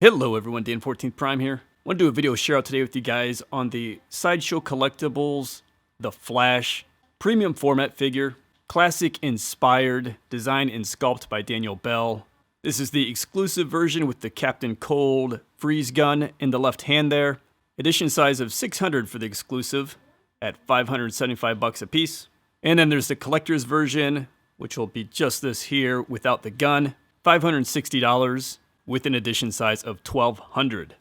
Hello everyone, Dan 14th Prime here. I want to do a video share out today with you guys on the Sideshow Collectibles, the Flash, premium format figure, classic inspired, design and sculpt by Daniel Bel. This is the exclusive version with the Captain Cold freeze gun in the left hand there. Edition size of 600 for the exclusive at 575 bucks a piece. And then there's the collector's version, which will be just this here without the gun, $560. With an edition size of 1200.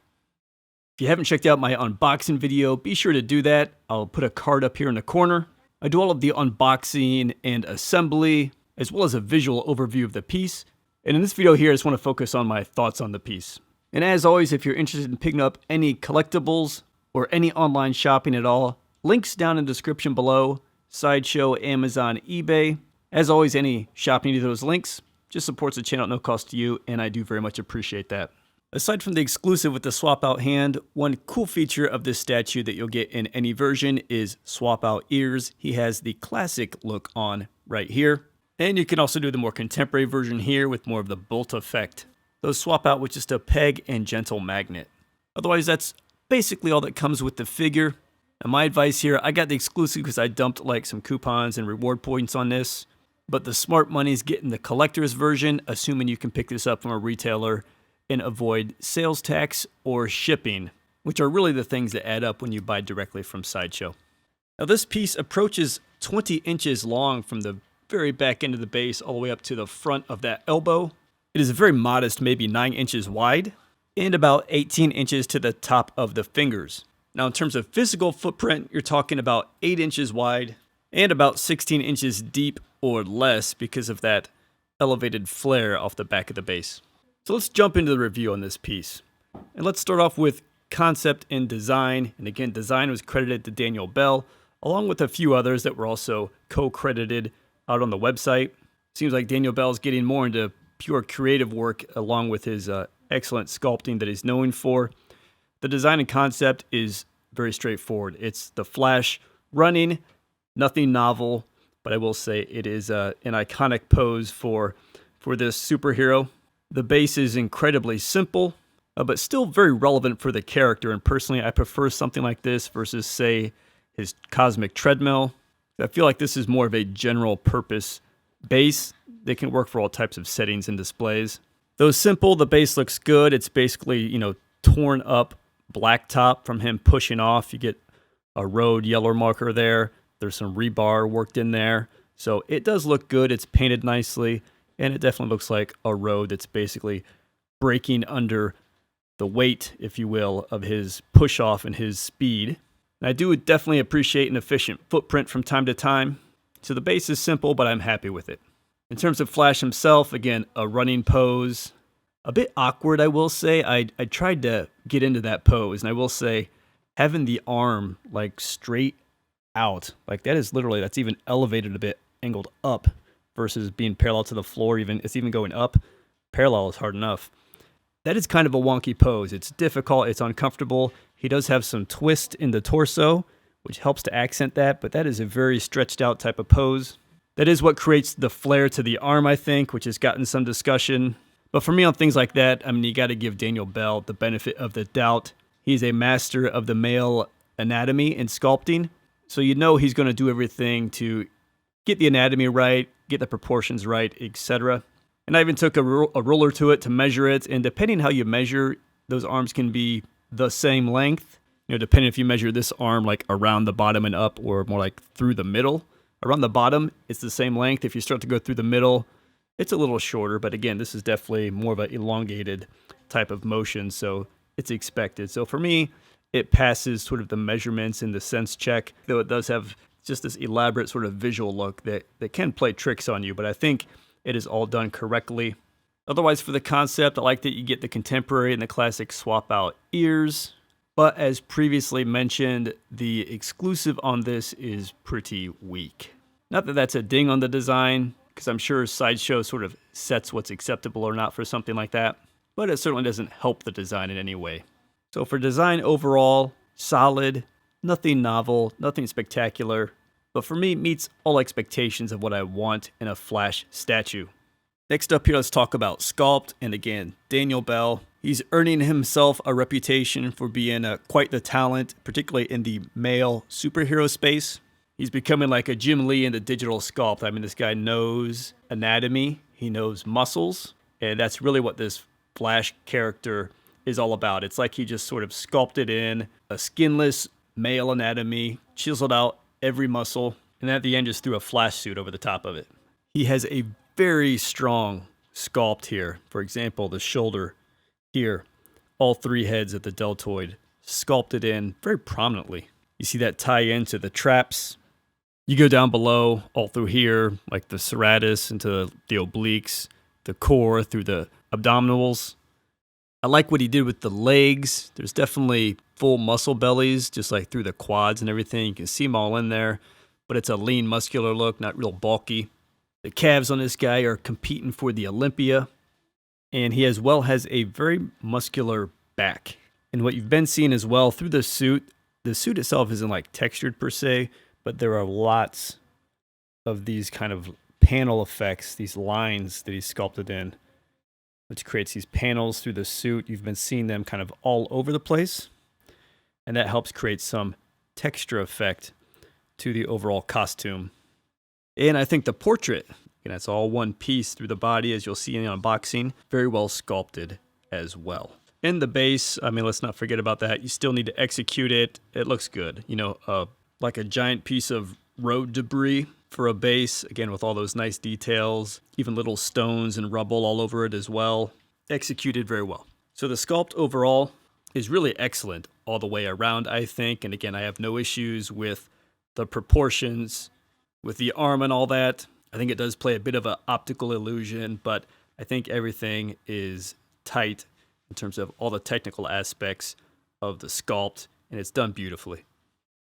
If you haven't checked out my unboxing video, be sure to do that. I'll put a card up here in the corner. I do all of the unboxing and assembly, as well as a visual overview of the piece. And in this video here, I just want to focus on my thoughts on the piece. And as always, if you're interested in picking up any collectibles or any online shopping at all, links down in the description below, Sideshow, Amazon, eBay. As always, any shopping of those links just supports the channel at no cost to you, and I do very much appreciate that. Aside from the exclusive with the swap out hand, one cool feature of this statue that you'll get in any version is swap out ears. He has the classic look on right here. And you can also do the more contemporary version here with more of the bolt effect. Those swap out with just a peg and gentle magnet. Otherwise, that's basically all that comes with the figure. And my advice here, I got the exclusive because I dumped like some coupons and reward points on this. But the smart money is getting the collector's version, assuming you can pick this up from a retailer and avoid sales tax or shipping, which are really the things that add up when you buy directly from Sideshow. Now this piece approaches 20 inches long from the very back end of the base all the way up to the front of that elbow. It is a very modest, maybe 9 inches wide, and about 18 inches to the top of the fingers. Now in terms of physical footprint, you're talking about 8 inches wide and about 16 inches deep or less because of that elevated flare off the back of the base. So let's jump into the review on this piece. And let's start off with concept and design. And again, design was credited to Daniel Bel, along with a few others that were also co-credited out on the website. Seems like Daniel Bel is getting more into pure creative work along with his excellent sculpting that he's known for. The design and concept is very straightforward. It's the Flash running, nothing novel. But I will say it is an iconic pose for this superhero. The base is incredibly simple, but still very relevant for the character. And personally, I prefer something like this versus, say, his cosmic treadmill. I feel like this is more of a general purpose base that can work for all types of settings and displays. Though simple, the base looks good. It's basically, torn up blacktop from him pushing off. You get a road yellow marker there. There's some rebar worked in there. So it does look good. It's painted nicely. And it definitely looks like a road that's basically breaking under the weight, if you will, of his push off and his speed. And I do definitely appreciate an efficient footprint from time to time. So the base is simple, but I'm happy with it. In terms of Flash himself, again, a running pose. A bit awkward, I will say. I tried to get into that pose. And I will say, having the arm like straight out like that is literally, that's even elevated a bit, angled up versus being parallel to the floor. It's even going up. Parallel is hard enough. That is kind of a wonky pose. It's difficult, it's uncomfortable. He does have some twist in the torso, which helps to accent that, but that is a very stretched out type of pose. That is what creates the flare to the arm, I think, which has gotten some discussion. But for me on things like that, you got to give Daniel Bel the benefit of the doubt. He's a master of the male anatomy and sculpting. So he's going to do everything to get the anatomy right, get the proportions right, etc. And I even took a ruler to it to measure it. And depending how you measure, those arms can be the same length. Depending if you measure this arm like around the bottom and up or more like through the middle. Around the bottom, it's the same length. If you start to go through the middle, it's a little shorter. But again, this is definitely more of an elongated type of motion. So it's expected. So for me, it passes sort of the measurements in the sense check, though it does have just this elaborate sort of visual look that can play tricks on you, but I think it is all done correctly. Otherwise, for the concept, I like that you get the contemporary and the classic swap out ears, but as previously mentioned, the exclusive on this is pretty weak. Not that that's a ding on the design, because I'm sure Sideshow sort of sets what's acceptable or not for something like that, but it certainly doesn't help the design in any way. So for design overall, solid, nothing novel, nothing spectacular, but for me, meets all expectations of what I want in a Flash statue. Next up here, let's talk about Sculpt. And again, Daniel Bel. He's earning himself a reputation for being quite the talent, particularly in the male superhero space. He's becoming like a Jim Lee in the digital sculpt. I mean, this guy knows anatomy, he knows muscles, and that's really what this Flash character is all about. It's like he just sort of sculpted in a skinless male anatomy, chiseled out every muscle, and at the end just threw a Flash suit over the top of it. He has a very strong sculpt here. For example, the shoulder here, all three heads of the deltoid sculpted in very prominently. You see that tie into the traps. You go down below, all through here, like the serratus into the obliques, the core through the abdominals. I like what he did with the legs. There's definitely full muscle bellies, just like through the quads and everything. You can see them all in there, but it's a lean, muscular look, not real bulky. The calves on this guy are competing for the Olympia, and he as well has a very muscular back. And what you've been seeing as well through the suit itself isn't like textured per se, but there are lots of these kind of panel effects, these lines that he's sculpted in, which creates these panels through the suit. You've been seeing them kind of all over the place, and that helps create some texture effect to the overall costume. And I think the portrait, and it's all one piece through the body, as you'll see in the unboxing, very well sculpted as well. In the base, I mean, let's not forget about that. You still need to execute it. It looks good. You know, like a giant piece of road debris for a base, again, with all those nice details, even little stones and rubble all over it as well. Executed very well. So the sculpt overall is really excellent all the way around, I think. And again, I have no issues with the proportions, with the arm and all that. I think it does play a bit of an optical illusion, but I think everything is tight in terms of all the technical aspects of the sculpt, and it's done beautifully.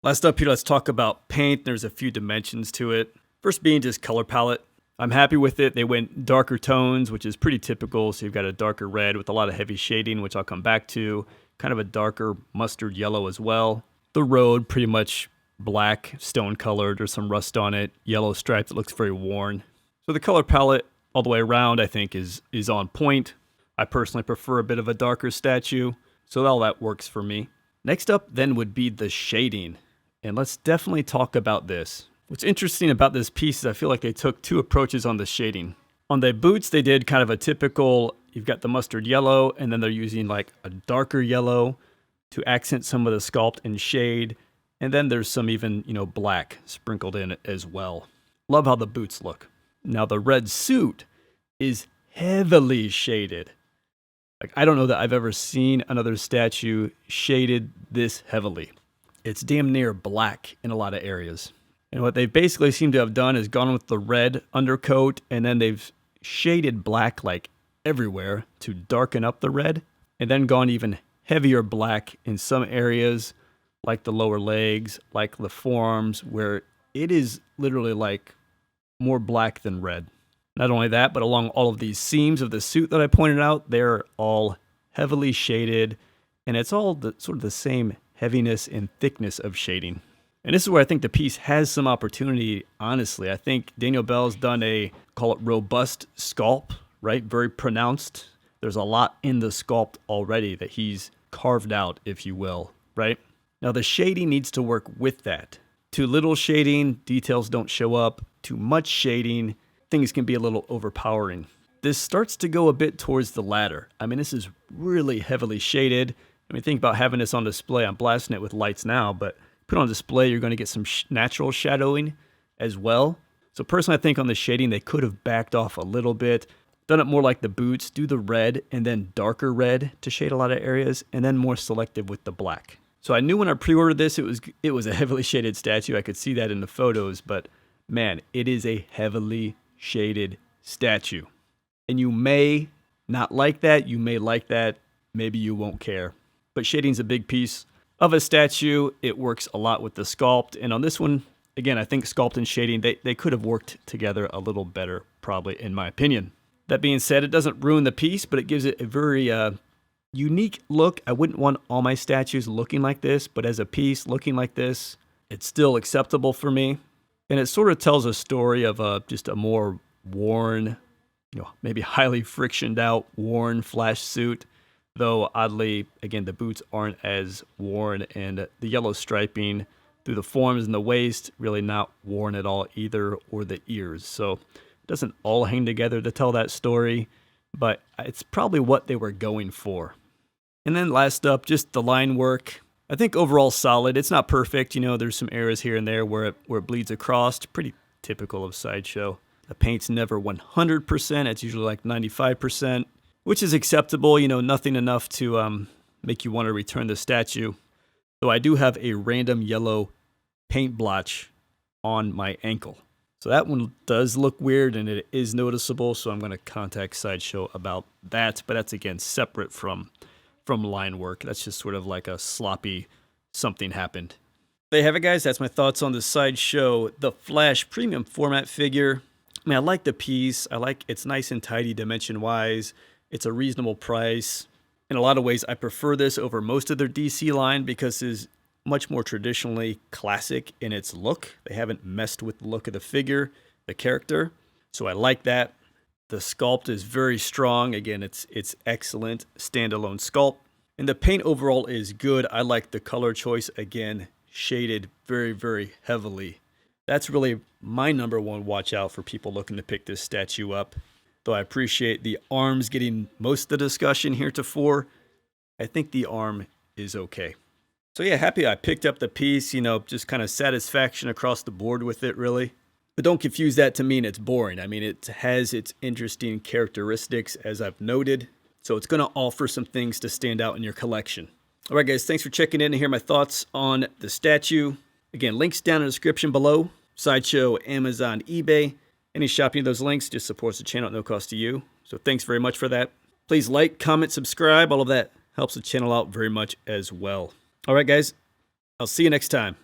Last up here, let's talk about paint. There's a few dimensions to it. First being just color palette. I'm happy with it. They went darker tones, which is pretty typical. So you've got a darker red with a lot of heavy shading, which I'll come back to. Kind of a darker mustard yellow as well. The road, pretty much black, stone colored. There's some rust on it. Yellow stripe that looks very worn. So the color palette all the way around, I think, is on point. I personally prefer a bit of a darker statue, so all that works for me. Next up then would be the shading. And let's definitely talk about this. What's interesting about this piece is I feel like they took two approaches on the shading. On the boots, they did kind of a typical, you've got the mustard yellow, and then they're using like a darker yellow to accent some of the sculpt and shade. And then there's some even, black sprinkled in as well. Love how the boots look. Now the red suit is heavily shaded. Like, I don't know that I've ever seen another statue shaded this heavily. It's damn near black in a lot of areas. And what they basically seem to have done is gone with the red undercoat, and then they've shaded black like everywhere to darken up the red, and then gone even heavier black in some areas, like the lower legs, like the forearms, where it is literally like more black than red. Not only that, but along all of these seams of the suit that I pointed out, they're all heavily shaded, and it's all sort of the same heaviness and thickness of shading. And this is where I think the piece has some opportunity, honestly. I think Daniel Bel's done call it robust sculpt, right? Very pronounced. There's a lot in the sculpt already that he's carved out, if you will, right? Now the shading needs to work with that. Too little shading, details don't show up. Too much shading, things can be a little overpowering. This starts to go a bit towards the latter. I mean, this is really heavily shaded. I mean, think about having this on display. I'm blasting it with lights now, but put it on display, you're going to get some natural shadowing as well. So personally, I think on the shading, they could have backed off a little bit, done it more like the boots, do the red and then darker red to shade a lot of areas, and then more selective with the black. So I knew when I pre-ordered this, it was a heavily shaded statue. I could see that in the photos, but man, it is a heavily shaded statue. And you may not like that, you may like that, maybe you won't care. But shading's a big piece of a statue. It works a lot with the sculpt. And on this one, again, I think sculpt and shading, they could have worked together a little better, probably, in my opinion. That being said, it doesn't ruin the piece, but it gives it a very unique look. I wouldn't want all my statues looking like this, but as a piece looking like this, it's still acceptable for me. And it sort of tells a story of just a more worn, maybe highly frictioned out, worn Flash suit. Though oddly, again, the boots aren't as worn, and the yellow striping through the forms and the waist really not worn at all either, or the ears. So it doesn't all hang together to tell that story, but it's probably what they were going for. And then last up, just the line work. I think overall solid. It's not perfect. There's some areas here and there where it bleeds across. Pretty typical of Sideshow. The paint's never 100%. It's usually like 95%, which is acceptable. Nothing enough to make you want to return the statue. Though I do have a random yellow paint blotch on my ankle. So that one does look weird and it is noticeable. So I'm going to contact Sideshow about that. But that's, again, separate from line work. That's just sort of like a sloppy something happened. There you have it, guys. That's my thoughts on the Sideshow, the Flash premium format figure. I like the piece. It's nice and tidy dimension-wise. It's a reasonable price. In a lot of ways, I prefer this over most of their DC line because it's much more traditionally classic in its look. They haven't messed with the look of the figure, the character. So I like that. The sculpt is very strong. Again, it's excellent standalone sculpt. And the paint overall is good. I like the color choice. Again, shaded very, very heavily. That's really my number one watch out for people looking to pick this statue up. Though I appreciate the arms getting most of the discussion heretofore, I think the arm is okay. So yeah, happy I picked up the piece, just kind of satisfaction across the board with it, really. But don't confuse that to mean it's boring. It has its interesting characteristics, as I've noted. So it's going to offer some things to stand out in your collection. All right, guys, thanks for checking in to hear my thoughts on the statue. Again, links down in the description below. Sideshow, Amazon, eBay. Any shopping of those links just supports the channel at no cost to you. So thanks very much for that. Please like, comment, subscribe. All of that helps the channel out very much as well. All right, guys, I'll see you next time.